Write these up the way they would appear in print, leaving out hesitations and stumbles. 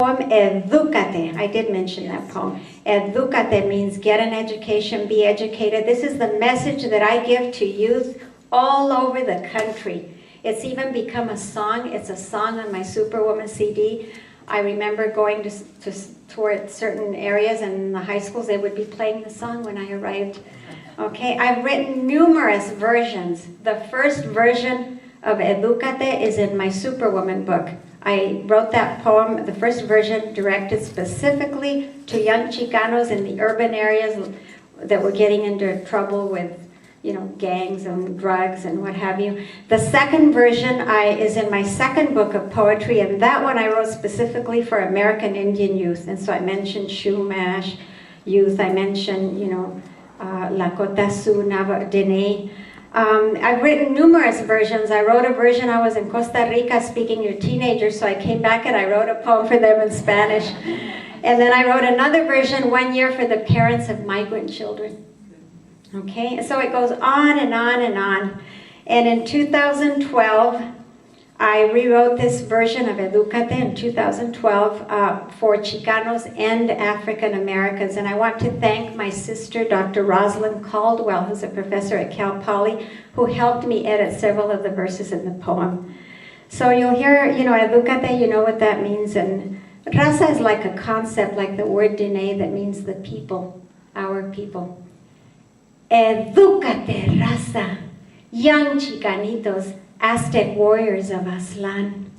Poem Edúcate. I did mention that poem. Edúcate means get an education, be educated. This is the message that I give to youth all over the country. It's even become a song. It's a song on my Superwoman CD. I remember going to tour certain areas, and in the high schools they would be playing the song when I arrived. Okay, I've written numerous versions. The first version of Edúcate is in my Superwoman book. I wrote that poem, the first version, directed specifically to young Chicanos in the urban areas that were getting into trouble with, gangs and drugs and what have you. The second version is in my second book of poetry, and that one I wrote specifically for American Indian youth. And so I mentioned Chumash youth, I mentioned, Lakota Sioux, Navajo, Dene. I've written numerous versions. I wrote a version, I was in Costa Rica speaking to teenagers, so I came back and I wrote a poem for them in Spanish. And then I wrote another version 1 year for the parents of migrant children. Okay, so it goes on and on and on. And in 2012, I rewrote this version of Edúcate in 2012 for Chicanos and African Americans. And I want to thank my sister, Dr. Rosalind Caldwell, who's a professor at Cal Poly, who helped me edit several of the verses in the poem. So you'll hear, Edúcate, you know what that means. And raza is like a concept, like the word Dene, that means the people, our people. Edúcate, raza, young Chicanitos, Aztec warriors of Aztlán.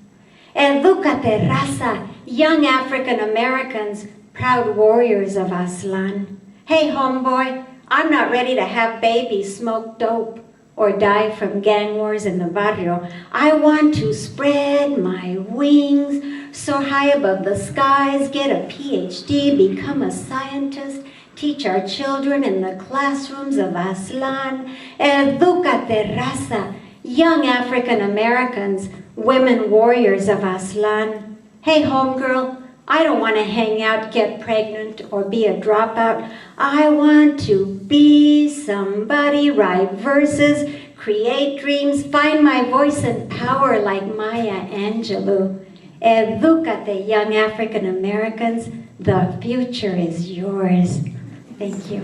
Edúcate, raza, young African Americans, proud warriors of Aztlán. Hey, homeboy, I'm not ready to have babies smoke dope or die from gang wars in the barrio. I want to spread my wings, soar high above the skies, get a PhD, become a scientist, teach our children in the classrooms of Aztlán. Edúcate, raza, young African Americans, women warriors of Aztlán. Hey, homegirl, I don't want to hang out, get pregnant, or be a dropout. I want to be somebody, write verses, create dreams, find my voice and power like Maya Angelou. Edúcate, young African Americans, the future is yours. Thank you.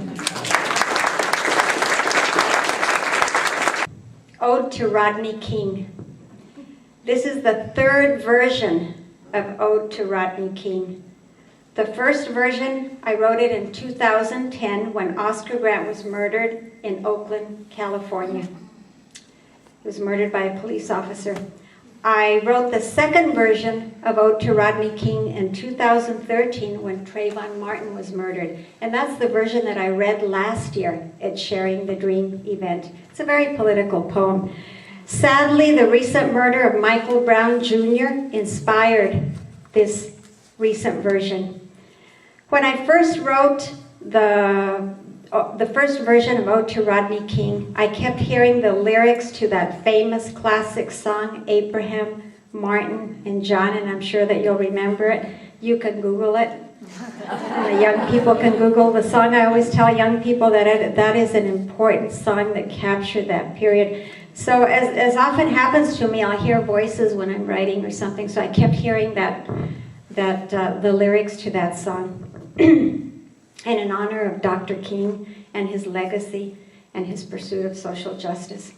Ode to Rodney King. This is the third version of Ode to Rodney King. The first version, I wrote it in 2010 when Oscar Grant was murdered in Oakland, California. He was murdered by a police officer. I wrote the second version of Ode to Rodney King in 2013 when Trayvon Martin was murdered. And that's the version that I read last year at Sharing the Dream event. It's a very political poem. Sadly, the recent murder of Michael Brown Jr. inspired this recent version. When I first wrote the first version of Ode to Rodney King, I kept hearing the lyrics to that famous classic song, Abraham, Martin, and John, and I'm sure that you'll remember it. You can Google it. The young people can Google the song. I always tell young people that that is an important song that captured that period. So as often happens to me, I'll hear voices when I'm writing or something, so I kept hearing the lyrics to that song. And in honor of Dr. King and his legacy and his pursuit of social justice.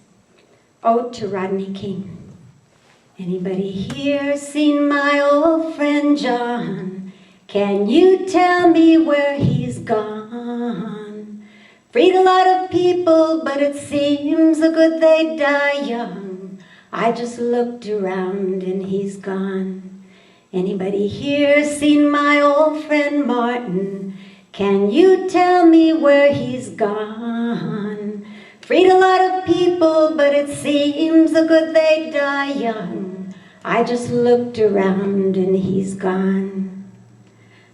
Ode to Rodney King. Anybody here seen my old friend John? Can you tell me where he's gone? Freed a lot of people, but it seems a good they die young. I just looked around and he's gone. Anybody here seen my old friend Martin? Can you tell me where he's gone? Freed a lot of people, but it seems a good they die young. I just looked around and he's gone.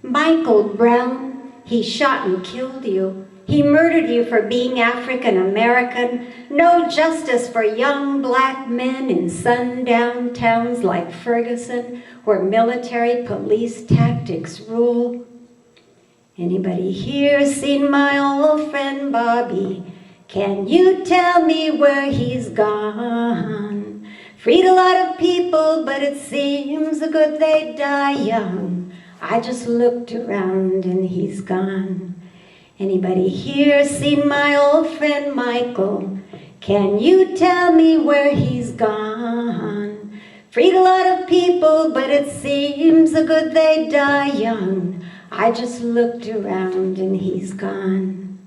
Michael Brown, he shot and killed you. He murdered you for being African American. No justice for young black men in sundown towns like Ferguson, where military police tactics rule. Anybody here seen my old friend Bobby? Can you tell me where he's gone? Freed a lot of people, but it seems a good they die young. I just looked around and he's gone. Anybody here seen my old friend Michael? Can you tell me where he's gone? Freed a lot of people, but it seems a good they die young. I just looked around and he's gone.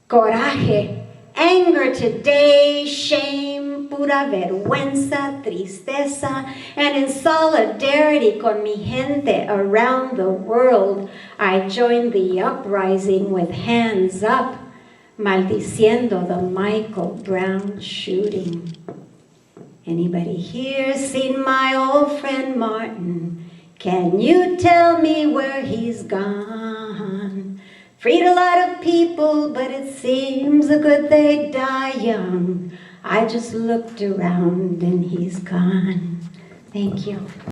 Coraje, anger today, shame, pura vergüenza, tristeza, and in solidarity con mi gente around the world, I joined the uprising with hands up, maldiciendo the Michael Brown shooting. Anybody here seen my old friend Martin? Can you tell me where he's gone? Freed a lot of people, but it seems a good they die young. I just looked around and he's gone. Thank you.